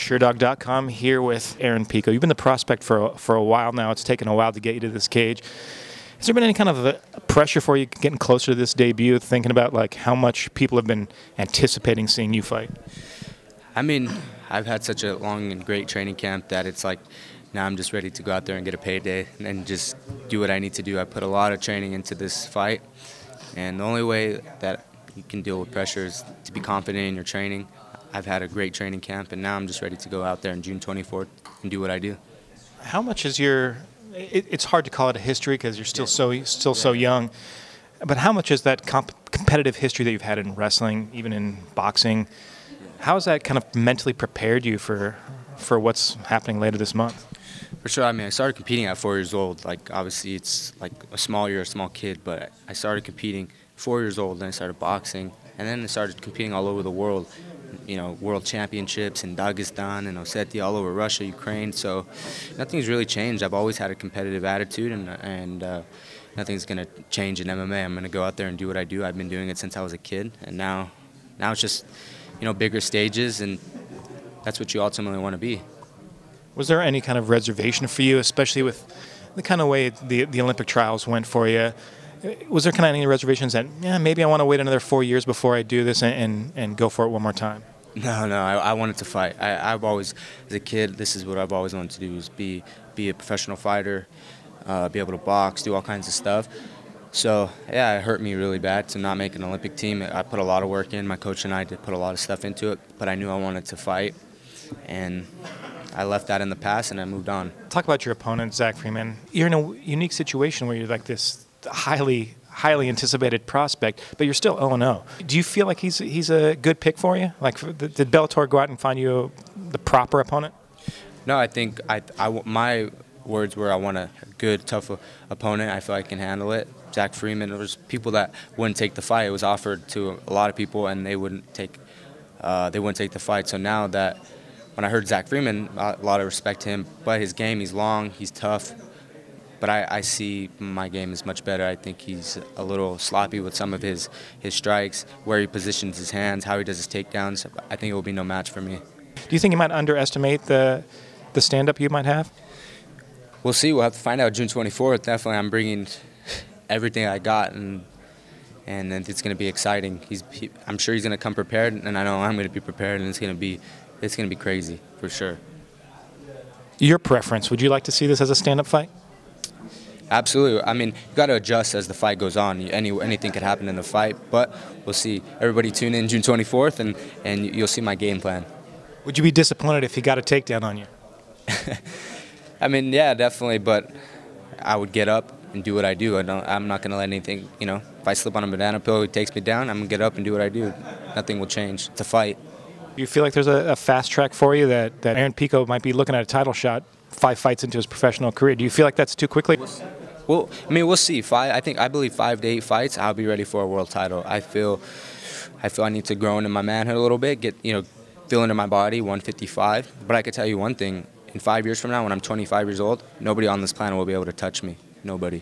Sherdog.com here with Pico. You've been the prospect for a while now. It's taken a while to get you to this cage. Has there been any kind of a pressure for you getting closer to this debut, thinking about like how much people have been anticipating seeing you fight? I mean, I've had such a long and great training camp that it's like now I'm just ready to go out there and get a payday and just do what I need to do. I put a lot of training into this fight, and the only way that you can deal with pressure is to be confident in your training. I've had a great training camp, and now I'm just ready to go out there on June 24th and do what I do. How much is your? It's hard to call it a history because you're still so young. But how much is that competitive history that you've had in wrestling, even in boxing? How has that kind of mentally prepared you for what's happening later this month? For sure. I mean, I started competing at 4 years old. Like, obviously, it's like you're a small kid, but I started competing 4 years old. Then I started boxing, and then I started competing all over the world. You know, world championships in Dagestan and Ossetia, all over Russia, Ukraine. So nothing's really changed. I've always had a competitive attitude, and nothing's going to change in MMA. I'm going to go out there and do what I do. I've been doing it since I was a kid, and now it's just, you know, bigger stages, and that's what you ultimately want to be. Was there any kind of reservation for you, especially with the kind of way the Olympic trials went for you? Was there kind of any reservations that, yeah, maybe I want to wait another 4 years before I do this and go for it one more time? No, I wanted to fight. I've always, as a kid, this is what I've always wanted to do, is be a professional fighter, be able to box, do all kinds of stuff. So, yeah, it hurt me really bad to not make an Olympic team. I put a lot of work in. My coach and I did put a lot of stuff into it, but I knew I wanted to fight, and I left that in the past and I moved on. Talk about your opponent, Zach Freeman. You're in a unique situation where you're like this highly anticipated prospect, but you're still 0-0. Do you feel like he's a good pick for you? Like, did Bellator go out and find you the proper opponent? No, I think my words were I want a good, tough opponent. I feel I can handle it. Zach Freeman, there was people that wouldn't take the fight. It was offered to a lot of people, and they wouldn't take the fight. So now that when I heard Zach Freeman, a lot of respect to him, but his game, he's long, he's tough. But I see my game is much better. I think he's a little sloppy with some of his strikes, where he positions his hands, how he does his takedowns. I think it will be no match for me. Do you think you might underestimate the stand-up you might have? We'll see. We'll have to find out June 24th. Definitely, I'm bringing everything I got, and it's going to be exciting. I'm sure he's going to come prepared, and I know I'm going to be prepared, and it's going to be crazy for sure. Your preference? Would you like to see this as a stand-up fight? Absolutely. I mean, you got to adjust as the fight goes on. Anything could happen in the fight, but we'll see. Everybody tune in June 24th, and you'll see my game plan. Would you be disappointed if he got a takedown on you? I mean, yeah, definitely, but I would get up and do what I do. I'm not going to let anything, you know, if I slip on a banana peel, he takes me down, I'm going to get up and do what I do. Nothing will change. It's a fight. Do you feel like there's a fast track for you that Pico might be looking at a title shot 5 fights into his professional career? Do you feel like that's too quickly? Well, I mean, we'll see. I believe 5 to 8 fights, I'll be ready for a world title. I feel I need to grow into my manhood a little bit, feel into my body, 155. But I could tell you one thing: in 5 years from now, when I'm 25 years old, nobody on this planet will be able to touch me. Nobody.